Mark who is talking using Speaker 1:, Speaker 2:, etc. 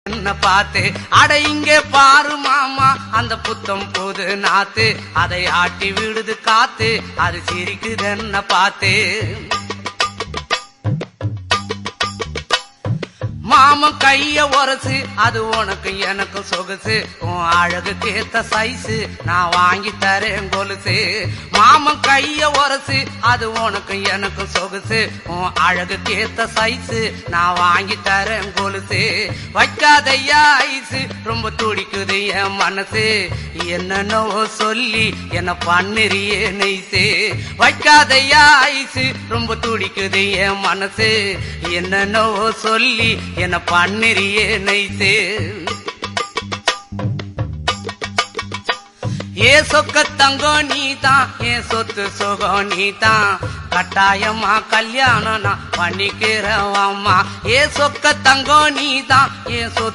Speaker 1: என்ன பார்த்து அட இங்கே பாரு மாமா அந்த புத்தம் போது நாத்து அதை ஆட்டி விடுது காத்து அது சிரிக்குது என்ன பார்த்து மாமன் கைய உரசு அது உனக்கு எனக்கு சொகுசு உன் அழகுக்கு ஏத்த சைஸு நான் வாங்கி தரேன் கொலுசு மாமன் கைய உரசு அது உனக்கு எனக்கு சொகுசு உன் அழகுக்கு ஏத்த சைஸு நான் வாங்கி தரேன் கொலுசு வைக்காதையா ஐசு ரொம்ப துடிக்குது என் மனசு என்னன்னோ சொல்லி என்ன பண்ணுறியே நெய்சு வைக்காதையா ஐசு ரொம்ப துடிக்குது என் மனசு என்னன்னோ சொல்லி என்ன பண்ணுறியே நைசே ஏ சொக்க தங்கம் நீதான் ஏன் சொத்து சுகம் நீதான் கட்டாயமா கல்யாணம் நான் பண்ணிக்கிறவாமா ஏ சொக்க தங்கம் நீதான் ஏன் சொத்து